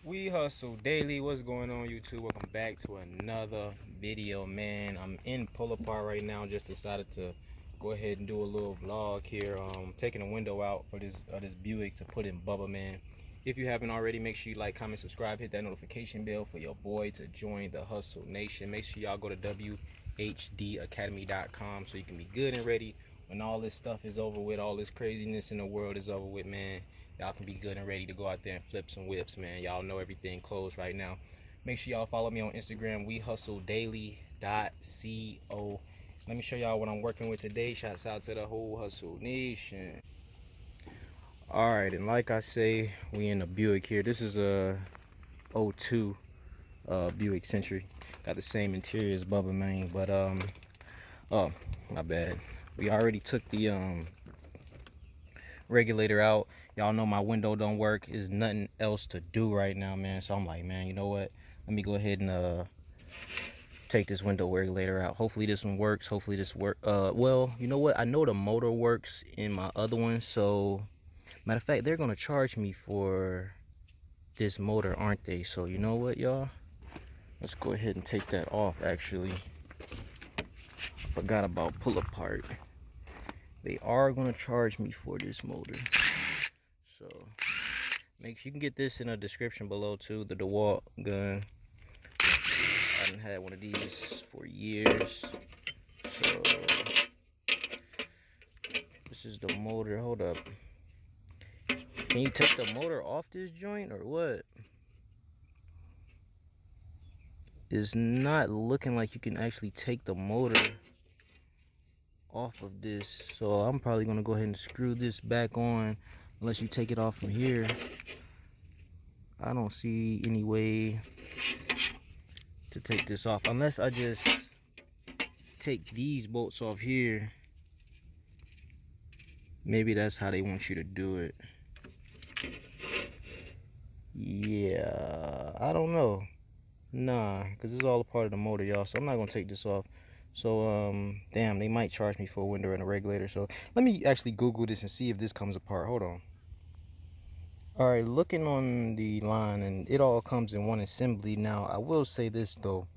We hustle daily. What's going on, YouTube? Welcome back to another video, man. I'm in pull apart right now. Just decided to go ahead and do a little vlog here. Taking a window out for this Buick to put in Bubba, man. If you haven't already, make sure you like, comment, subscribe, hit that notification bell for your boy to join the Hustle Nation. Make sure y'all go to wehustledaily.com so you can be good and ready when all this stuff is over with, all this craziness in the world is over with, man. Y'all can be good and ready to go out there and flip some whips, man. Y'all know everything closed right now. Make sure y'all follow me on Instagram, wehustledaily.co. Let me show y'all what I'm working with today. Shouts out to the whole Hustle Nation. Alright, and like I say, we in a Buick here. This is a 02 Buick Century. Got the same interior as Bubba, man. But oh, my bad. We already took the regulator out. Y'all know my window don't work. There's nothing else to do right now, man. So I'm like, man, you know what? Let me go ahead and take this window regulator out. Hopefully this one works. Hopefully this work. Well, you know what? I know the motor works in my other one. So matter of fact, they're gonna charge me for this motor, aren't they? So you know what, y'all? Let's go ahead and take that off. Actually, I forgot about pull apart. They are gonna charge me for this motor. So make sure you can get this in the description below too. The DeWalt gun. I haven't had one of these for years. So this is the motor. Hold up. Can you take the motor off this joint or what? It's not looking like you can actually take the motor off of this. So I'm probably gonna go ahead and screw this back on unless you take it off from here. I don't see any way to take this off unless I just take these bolts off here. Maybe that's how they want you to do it. Yeah, I don't know. Nah, because it's all a part of the motor, y'all. So I'm not gonna take this off. So damn, they might charge me for a window and a regulator. So let me actually Google this and see if this comes apart. Hold on. All right, looking on the line, and it all comes in one assembly. Now I will say this though,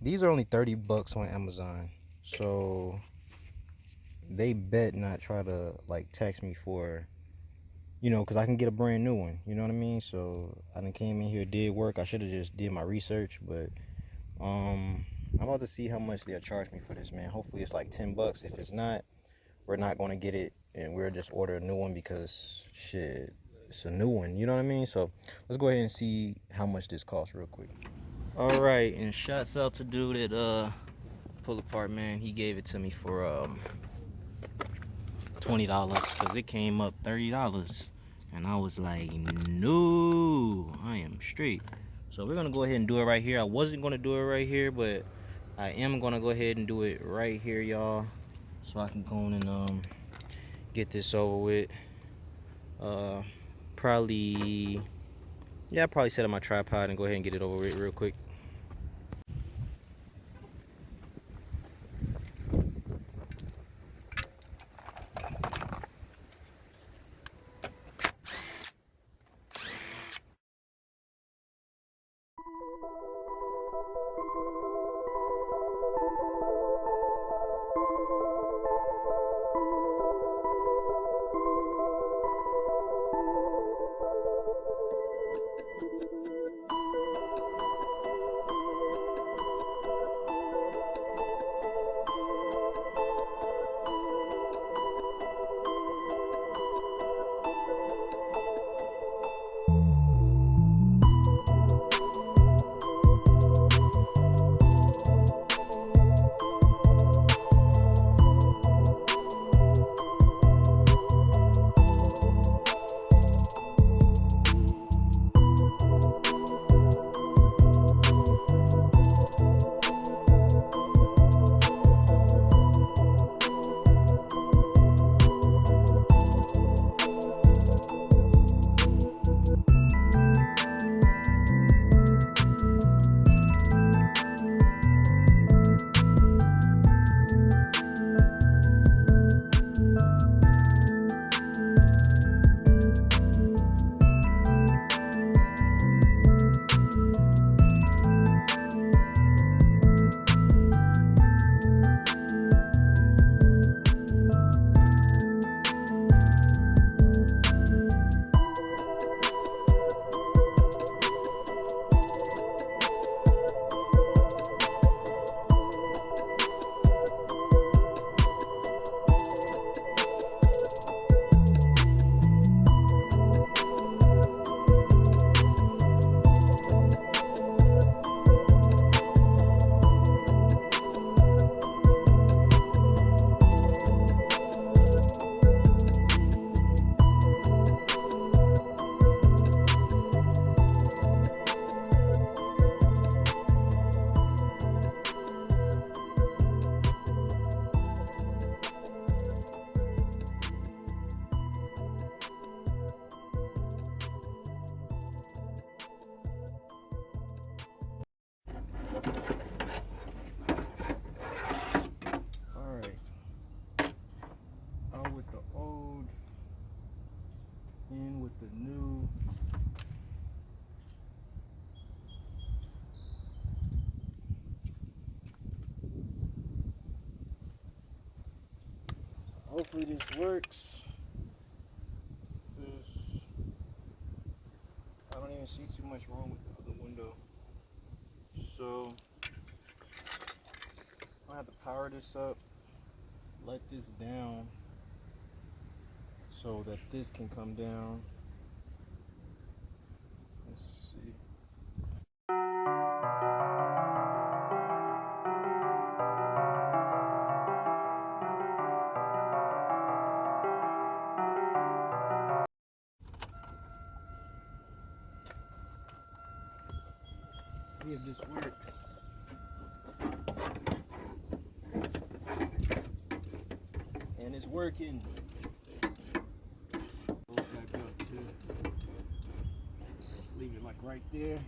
these are only 30 bucks on Amazon, so they bet not try to like tax me for, you know, because I can get a brand new one, you know what I mean? So I done came in here, did work. I should have just did my research, but I'm about to see how much they'll charge me for this, man. Hopefully it's like 10 bucks. If it's not, we're not going to get it, and we'll just order a new one because shit, it's a new one, you know what I mean? So let's go ahead and see how much this costs real quick. All right, and shouts out to dude that pull apart, man. He gave it to me for $20 because it came up $30, and I was like, no, I am straight. So we're gonna go ahead and do it right here. I wasn't gonna do it right here, but I am gonna go ahead and do it right here, y'all, so I can go on and get this over with. Probably, yeah, I'll probably set up my tripod and go ahead and get it over with real quick. hopefully this works. I don't even see too much wrong with the other window. So I have to power this up, let this down so that this can come down. Let's see. See if this works. And it's working. Goes back up too. Leave it like right there.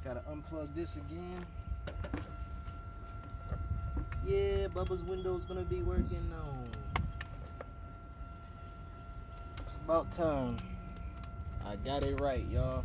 Gotta unplug this again. Yeah, Bubba's window's gonna be working now. It's about time. I got it right, y'all.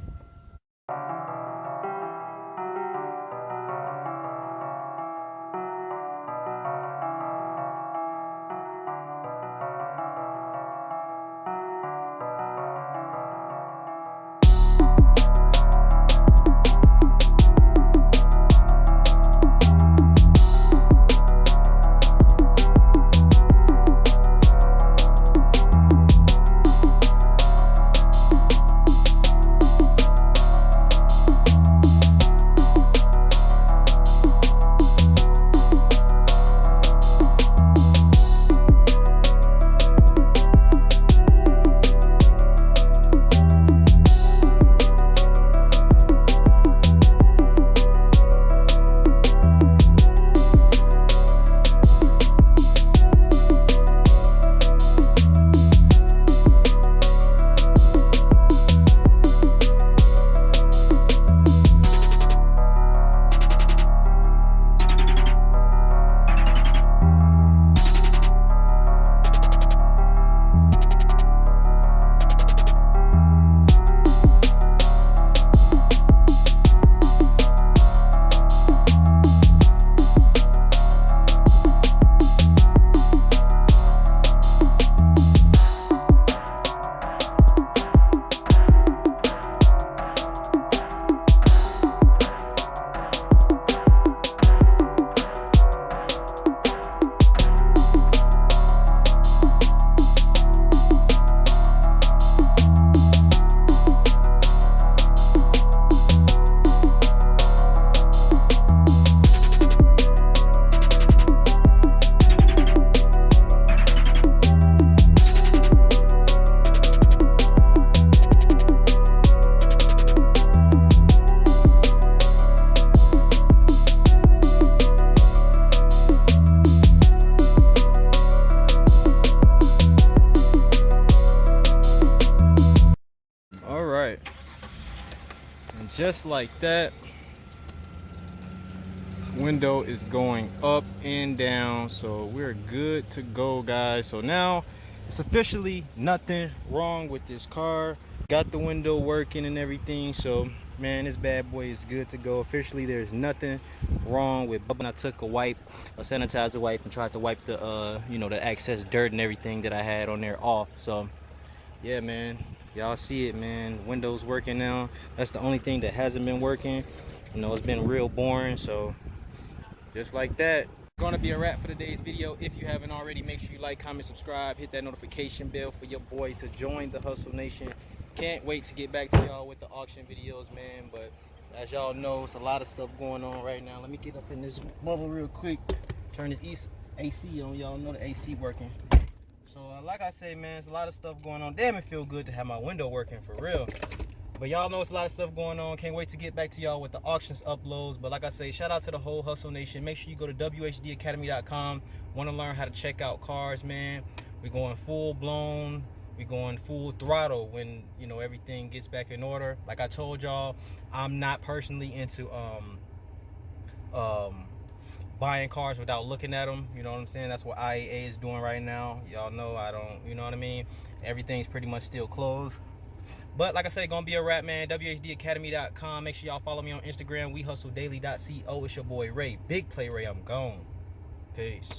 Just like that, window is going up and down, so we're good to go, guys. So now it's officially nothing wrong with this car. Got the window working and everything, so man, this bad boy is good to go. Officially there's nothing wrong with Bubba. I took a sanitizer wipe, and tried to wipe the you know, the excess dirt and everything that I had on there off. So yeah, man, y'all see it, man. Windows working now. That's the only thing that hasn't been working. You know, it's been real boring. So just like that, gonna be a wrap for today's video. If you haven't already, make sure you like, comment, subscribe, hit that notification bell for your boy to join the Hustle Nation. Can't wait to get back to y'all with the auction videos, man. But as y'all know, it's a lot of stuff going on right now. Let me get up in this bubble real quick. Turn this AC on. Y'all know the AC working. So like I say, man, it's a lot of stuff going on. Damn, it feel good to have my window working for real. But y'all know it's a lot of stuff going on. Can't wait to get back to y'all with the auctions uploads. But like I say, shout out to the whole Hustle Nation. Make sure you go to wehustledaily.com. Want to learn how to check out cars, man. We're going full blown. We're going full throttle when, you know, everything gets back in order. Like I told y'all, I'm not personally into buying cars without looking at them. You know what I'm saying? That's what IAA is doing right now. Y'all know I don't, you know what I mean? Everything's pretty much still closed. But like I said, gonna be a wrap, man. wehustledaily.com. Make sure y'all follow me on Instagram, wehustledaily.co. It's your boy Ray. Big Play Ray. I'm gone. Peace.